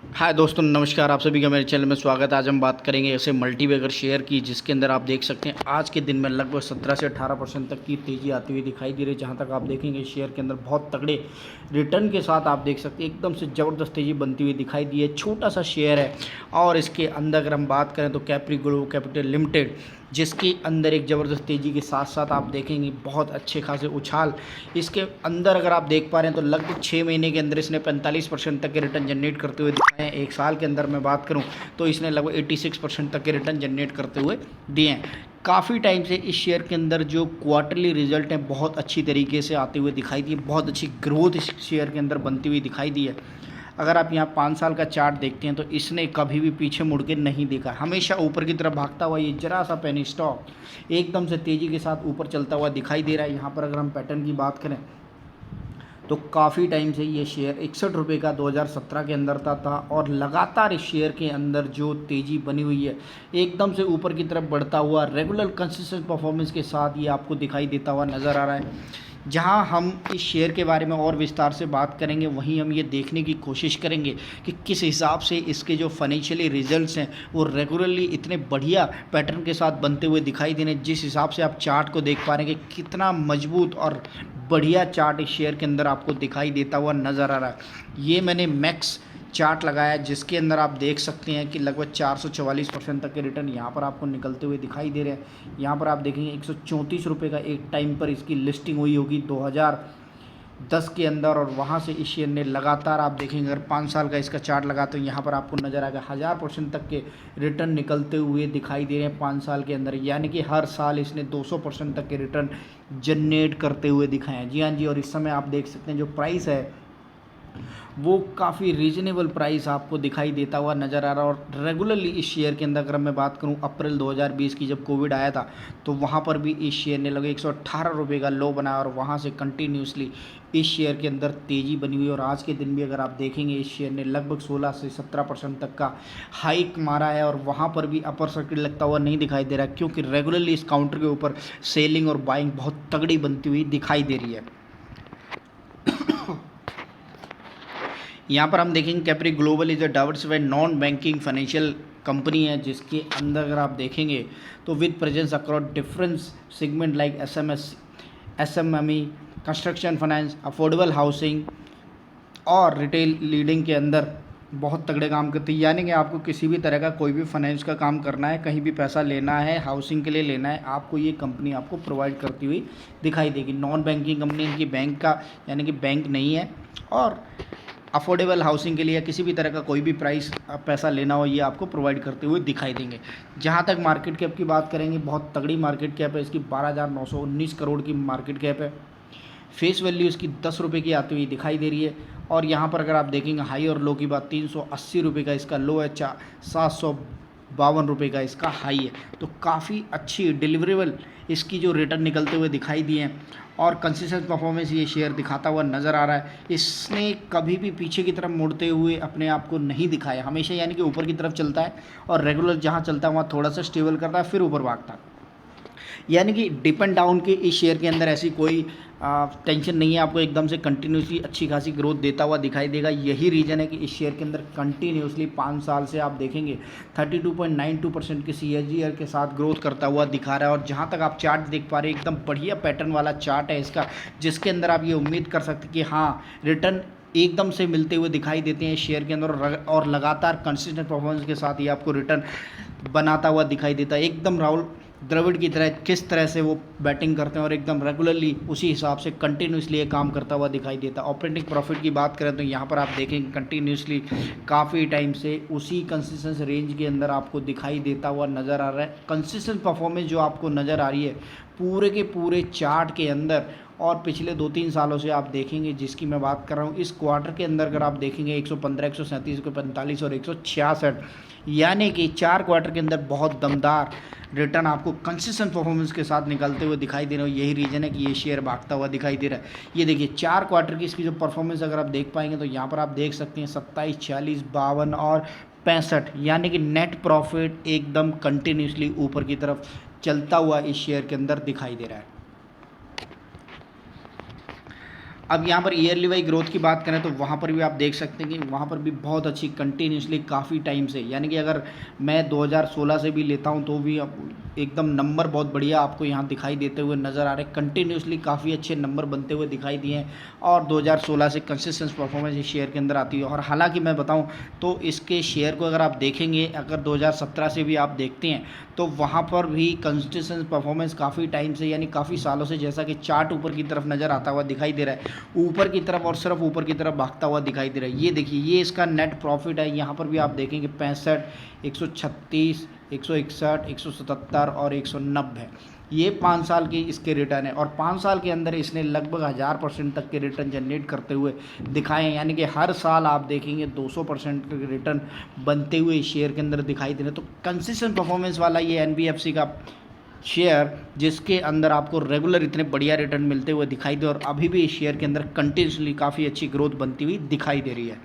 हाय दोस्तों, नमस्कार। आप सभी का मेरे चैनल में स्वागत है। आज हम बात करेंगे ऐसे मल्टीबैगर शेयर की, जिसके अंदर आप देख सकते हैं आज के दिन में लगभग 17 से 18% तक की तेज़ी आती हुई दिखाई दे रही है। जहां तक आप देखेंगे शेयर के अंदर बहुत तगड़े रिटर्न के साथ आप देख सकते हैं एकदम से ज़बरदस्त तेज़ी बनती हुई दिखाई दी है। छोटा सा शेयर है और इसके अंदर अगर हम बात करें तो कैप्री ग्लोबल कैपिटल लिमिटेड, जिसके अंदर एक ज़बरदस्त तेज़ी के साथ साथ आप देखेंगे बहुत अच्छे खासे उछाल इसके अंदर अगर आप देख पा रहे हैं तो लगभग 6 महीने के अंदर इसने 45% तक के रिटर्न जनरेट करते हुए दिखाए हैं। एक साल के अंदर मैं बात करूं तो इसने लगभग 86% तक के रिटर्न जनरेट करते हुए दिए हैं। काफ़ी टाइम से इस शेयर के अंदर जो क्वार्टरली रिजल्ट हैं बहुत अच्छी तरीके से आते हुए दिखाई दिए, बहुत अच्छी ग्रोथ इस शेयर के अंदर बनती हुई दिखाई दी है। अगर आप यहाँ 5 साल का चार्ट देखते हैं तो इसने कभी भी पीछे मुड़ के नहीं देखा, हमेशा ऊपर की तरफ भागता हुआ ये जरा सा पेनी स्टॉक एकदम से तेज़ी के साथ ऊपर चलता हुआ दिखाई दे रहा है। यहाँ पर अगर हम पैटर्न की बात करें तो काफ़ी टाइम से ये शेयर 61 रुपये का 2017 के अंदर था और लगातार इस शेयर के अंदर जो तेज़ी बनी हुई है एकदम से ऊपर की तरफ बढ़ता हुआ रेगुलर कंसिस्टेंट परफॉर्मेंस के साथ ये आपको दिखाई देता हुआ नज़र आ रहा है। जहां हम इस शेयर के बारे में और विस्तार से बात करेंगे वहीं हम ये देखने की कोशिश करेंगे कि किस हिसाब से इसके जो फाइनेंशियली रिजल्ट्स हैं वो रेगुलरली इतने बढ़िया पैटर्न के साथ बनते हुए दिखाई देने। जिस हिसाब से आप चार्ट को देख पा रहे हैं कि कितना मजबूत और बढ़िया चार्ट इस शेयर के अंदर आपको दिखाई देता हुआ नज़र आ रहा है। ये मैंने मैक्स चार्ट लगाया है जिसके अंदर आप देख सकते हैं कि लगभग 444% तक के रिटर्न यहाँ पर आपको निकलते हुए दिखाई दे रहे हैं। यहाँ पर आप देखेंगे 134 रुपये का एक टाइम पर इसकी लिस्टिंग हुई होगी 2010 के अंदर, और वहाँ से इस शेयर ने लगातार आप देखेंगे अगर 5 साल का इसका चार्ट लगा तो यहाँ पर आपको नज़र आएगा 1000% तक के रिटर्न निकलते हुए दिखाई दे रहे हैं 5 साल के अंदर। यानी कि हर साल इसने 200% तक के रिटर्न जनरेट करते हुए दिखाए हैं। जी हाँ जी। और इस समय आप देख सकते हैं जो प्राइस है वो काफ़ी रीजनेबल प्राइस आपको दिखाई देता हुआ नज़र आ रहा है। और रेगुलरली इस शेयर के अंदर अगर मैं बात करूं अप्रैल 2020 की जब कोविड आया था तो वहां पर भी इस शेयर ने लगभग 118 रुपये का लो बनाया और वहां से कंटिन्यूसली इस शेयर के अंदर तेज़ी बनी हुई। और आज के दिन भी अगर आप देखेंगे इस शेयर ने लगभग 16 से 17% तक का हाइक मारा है और वहाँ पर भी अपर सर्किट लगता हुआ नहीं दिखाई दे रहा है, क्योंकि रेगुलरली इस काउंटर के ऊपर सेलिंग और बाइंग बहुत तगड़ी बनती हुई दिखाई दे रही है। यहाँ पर हम देखेंगे Capri Global is a diversified non banking financial company है, जिसके अंदर अगर आप देखेंगे तो with presence across different segment like SMME, construction finance, affordable housing और रिटेल लीडिंग के अंदर बहुत तगड़े काम करती है। यानी कि आपको किसी भी तरह का कोई भी फाइनेंस का काम करना है, कहीं भी पैसा लेना है, हाउसिंग के लिए लेना है, आपको ये कंपनी आपको प्रोवाइड करती हुई दिखाई देगी। नॉन बैंकिंग कंपनी, इनकी बैंक का यानी कि बैंक नहीं है, और अफोर्डेबल हाउसिंग के लिए किसी भी तरह का कोई भी प्राइस पैसा लेना हो ये आपको प्रोवाइड करते हुए दिखाई देंगे। जहाँ तक मार्केट कैप की बात करेंगे बहुत तगड़ी मार्केट कैप है इसकी, 12,919 करोड़ की मार्केट कैप है। फेस वैल्यू इसकी 10 रुपये की आती हुई दिखाई दे रही है। और यहाँ पर अगर आप देखेंगे हाई और लो की बात, 380 रुपये का इसका लो है, 752 रुपये का इसका हाई है। तो काफ़ी अच्छी डिलीवरेबल इसकी जो रिटर्न निकलते हुए दिखाई दिए हैं और कंसिस्टेंट परफॉर्मेंस ये शेयर दिखाता हुआ नज़र आ रहा है। इसने कभी भी पीछे की तरफ मुड़ते हुए अपने आप को नहीं दिखाया, हमेशा यानी कि ऊपर की तरफ चलता है और रेगुलर जहाँ चलता है वहाँ थोड़ा सा स्टेबल करता है फिर ऊपर भागता है। यानी कि डिप एंड डाउन के इस शेयर के अंदर ऐसी कोई टेंशन नहीं है, आपको एकदम से कंटिन्यूसली अच्छी खासी ग्रोथ देता हुआ दिखाई देगा। यही रीज़न है कि इस शेयर के अंदर कंटिन्यूसली 5 साल से आप देखेंगे 32.92% के CAGR के साथ ग्रोथ करता हुआ दिखा रहा है। और जहाँ तक आप चार्ट देख पा रहे हैं एकदम बढ़िया पैटर्न वाला चार्ट है इसका, जिसके अंदर आप ये उम्मीद कर सकते हैं कि हाँ रिटर्न एकदम से मिलते हुए दिखाई देते हैं शेयर के अंदर, और लगातार कंसिस्टेंट परफॉर्मेंस के साथ ही आपको रिटर्न बनाता हुआ दिखाई देता है। एकदम राहुल द्रविड़ की तरह किस तरह से वो बैटिंग करते हैं और एकदम रेगुलरली उसी हिसाब से कंटिन्यूसली ये काम करता हुआ दिखाई देता है। ऑपरेटिंग प्रॉफिट की बात करें तो यहाँ पर आप देखेंगे कंटिन्यूसली काफ़ी टाइम से उसी कंसिस्टेंस रेंज के अंदर आपको दिखाई देता हुआ नज़र आ रहा है। कंसिस्टेंट परफॉर्मेंस जो आपको नज़र आ रही है पूरे के पूरे चार्ट के अंदर, और पिछले 2-3 सालों से आप देखेंगे जिसकी मैं बात कर रहा हूँ, इस क्वार्टर के अंदर अगर आप देखेंगे 115, 137, 145 और 166, यानी कि 4 क्वार्टर के अंदर बहुत दमदार रिटर्न आपको कंसिस्टेंट परफॉर्मेंस के साथ निकलते हुए दिखाई दे रहे हो। यही रीज़न है कि ये शेयर भागता हुआ दिखाई दे रहा है। ये देखिए 4 क्वार्टर की इसकी जो परफॉर्मेंस अगर आप देख पाएंगे तो यहाँ पर आप देख सकते हैं 27, 46, 52 और 65, यानी कि नेट प्रॉफिट एकदम कंटिन्यूसली ऊपर की तरफ चलता हुआ इस शेयर के अंदर दिखाई दे रहा है। अब यहाँ पर ईयरली वाइज ग्रोथ की बात करें तो वहाँ पर भी आप देख सकते हैं कि वहाँ पर भी बहुत अच्छी कंटिन्यूसली काफ़ी टाइम से, यानी कि अगर मैं 2016 से भी लेता हूँ तो भी अब एकदम नंबर बहुत बढ़िया आपको यहाँ दिखाई देते हुए नज़र आ रहे हैं। कंटिन्यूसली काफ़ी अच्छे नंबर बनते हुए दिखाई दिए हैं और 2016 से कंसिस्टेंट परफॉर्मेंस इस शेयर के अंदर आती है। और हालांकि मैं बताऊं तो इसके शेयर को अगर आप देखेंगे, अगर 2017 से भी आप देखते हैं तो वहाँ पर भी कंसिस्टेंट परफॉर्मेंस काफ़ी टाइम से, यानी काफ़ी सालों से, जैसा कि चार्ट ऊपर की तरफ नज़र आता हुआ दिखाई दे रहा है, ऊपर की तरफ और सिर्फ ऊपर की तरफ भागता हुआ दिखाई दे रहा है। ये देखिए, ये इसका नेट प्रॉफिट है। यहाँ पर भी आप देखेंगे 65, 136, 161, 177 और 190 है। ये 5 साल की इसके रिटर्न है और 5 साल के अंदर इसने लगभग 1000% तक के रिटर्न जनरेट करते हुए दिखाए हैं, यानी कि हर साल आप देखेंगे 200% के रिटर्न बनते हुए इस शेयर के अंदर दिखाई दे रहे हैं। तो कंसिस्टेंट परफॉर्मेंस वाला ये NBFC का शेयर, जिसके अंदर आपको रेगुलर इतने बढ़िया रिटर्न मिलते हुए दिखाई दे और अभी भी इस शेयर के अंदर कंटिन्यूसली काफ़ी अच्छी ग्रोथ बनती हुई दिखाई दे रही है।